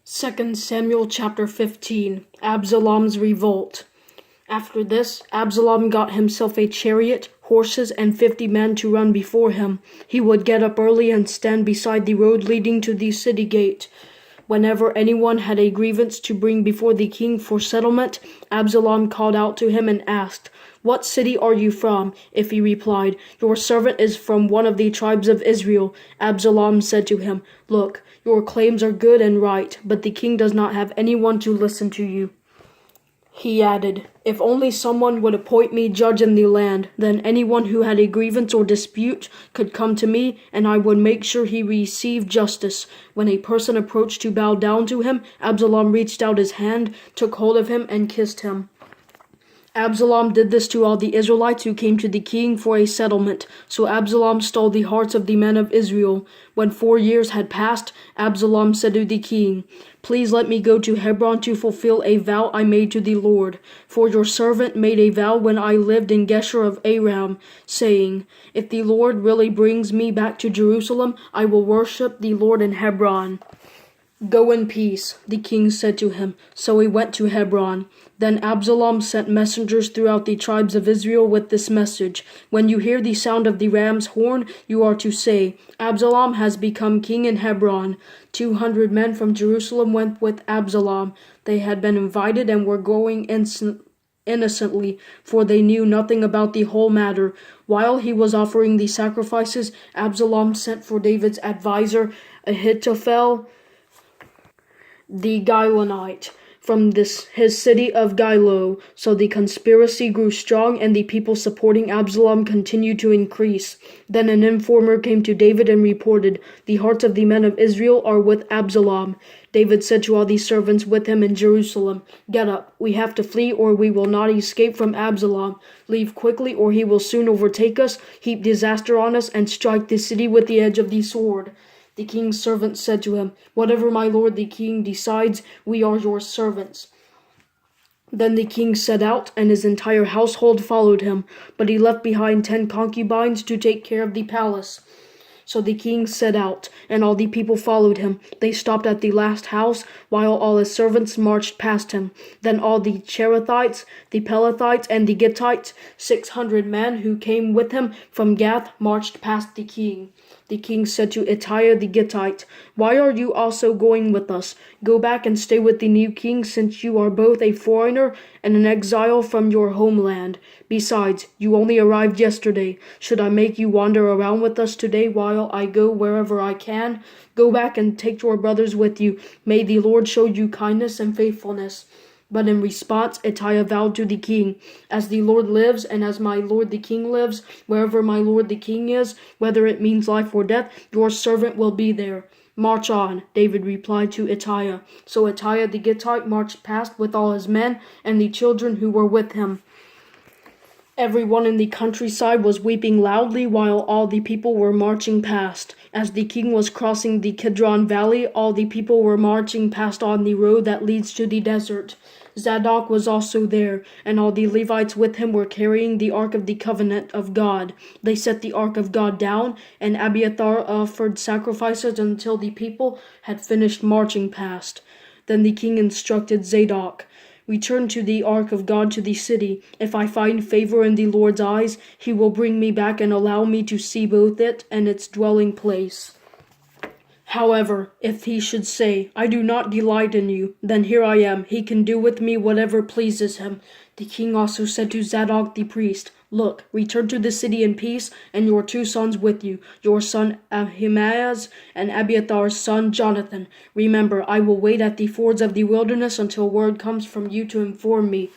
2 Samuel chapter 15. Absalom's revolt. After this, Absalom got himself a chariot, horses, and 50 men to run before him. He would get up early and stand beside the road leading to the city gate. Whenever anyone had a grievance to bring before the king for settlement, Absalom called out to him and asked, "What city are you from?" If he replied, "Your servant is from one of the tribes of Israel," Absalom said to him, "Look, your claims are good and right, but the king does not have anyone to listen to you." He added, "If only someone would appoint me judge in the land, then anyone who had a grievance or dispute could come to me, and I would make sure he received justice." When a person approached to bow down to him, Absalom reached out his hand, took hold of him, and kissed him. Absalom did this to all the Israelites who came to the king for a settlement. So Absalom stole the hearts of the men of Israel. When 4 years had passed, Absalom said to the king, "Please let me go to Hebron to fulfill a vow I made to the Lord. For your servant made a vow when I lived in Geshur of Aram, saying, 'If the Lord really brings me back to Jerusalem, I will worship the Lord in Hebron.'" "Go in peace," the king said to him. So he went to Hebron. Then Absalom sent messengers throughout the tribes of Israel with this message: "When you hear the sound of the ram's horn, you are to say, 'Absalom has become king in Hebron.'" 200 men from Jerusalem went with Absalom. They had been invited and were going innocently, for they knew nothing about the whole matter. While he was offering the sacrifices, Absalom sent for David's advisor Ahithophel the Gilonite from his city of Gilo. So the conspiracy grew strong, and the people supporting Absalom continued to increase. Then an informer came to David and reported, "The hearts of the men of Israel are with Absalom." David said to all the servants with him in Jerusalem, "Get up, we have to flee, or we will not escape from Absalom. Leave quickly, or he will soon overtake us, heap disaster on us, and strike the city with the edge of the sword." The king's servants said to him, "Whatever my lord the king decides, we are your servants." Then the king set out, and his entire household followed him, but he left behind 10 concubines to take care of the palace. So the king set out, and all the people followed him. They stopped at the last house, while all his servants marched past him. Then all the Cherethites, the Pelethites, and the Gittites, 600 men who came with him from Gath, marched past the king. The king said to Ittai the Gittite, "Why are you also going with us? Go back and stay with the new king, since you are both a foreigner and an exile from your homeland. Besides, you only arrived yesterday. Should I make you wander around with us today while I go wherever I can? Go back and take your brothers with you. May the Lord show you kindness and faithfulness." But in response, Ittai vowed to the king, "As the Lord lives, and as my lord the king lives, wherever my lord the king is, whether it means life or death, your servant will be there." "March on," David replied to Ittai. So Ittai the Gittite marched past with all his men and the children who were with him. Everyone in the countryside was weeping loudly while all the people were marching past. As the king was crossing the Kidron Valley, all the people were marching past on the road that leads to the desert. Zadok was also there, and all the Levites with him were carrying the Ark of the Covenant of God. They set the Ark of God down, and Abiathar offered sacrifices until the people had finished marching past. Then the king instructed Zadok, "Return to the Ark of God to the city. If I find favor in the Lord's eyes, he will bring me back and allow me to see both it and its dwelling place. However, if he should say, 'I do not delight in you,' then here I am. He can do with me whatever pleases him." The king also said to Zadok the priest, "Look, return to the city in peace, and your 2 sons with you, your son Ahimaaz and Abiathar's son Jonathan. Remember, I will wait at the fords of the wilderness until word comes from you to inform me."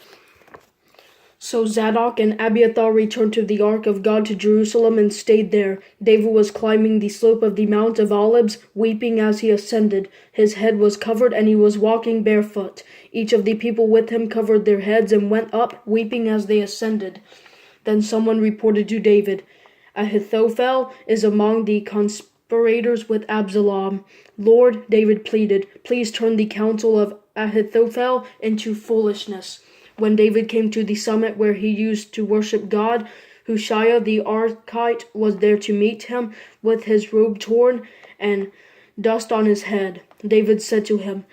So Zadok and Abiathar returned to the Ark of God to Jerusalem and stayed there. David was climbing the slope of the Mount of Olives, weeping as he ascended. His head was covered, and he was walking barefoot. Each of the people with him covered their heads and went up, weeping as they ascended. Then someone reported to David, "Ahithophel is among the conspirators with Absalom." "Lord," David pleaded, "please turn the counsel of Ahithophel into foolishness." When David came to the summit where he used to worship God, Hushai the Archite was there to meet him with his robe torn and dust on his head. David said to him,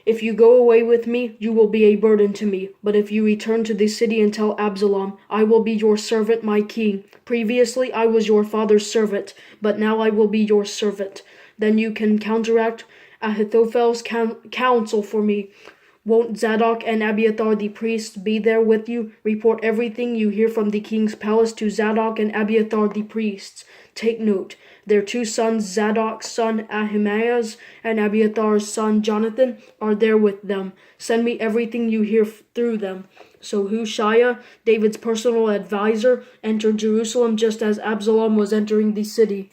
If you go away with me, you will be a burden to me. But if you return to the city and tell Absalom, I will be your servant, my king. Previously I was your father's servant, but now I will be your servant. Then you can counteract Ahithophel's counsel for me. Won't Zadok and Abiathar the priests be there with you? Report everything you hear from the king's palace to Zadok and Abiathar the priests. Take note, their two sons, Zadok's son Ahimaaz and Abiathar's son Jonathan, are there with them. Send me everything you hear through them. So Hushai, David's personal advisor, entered Jerusalem just as Absalom was entering the city.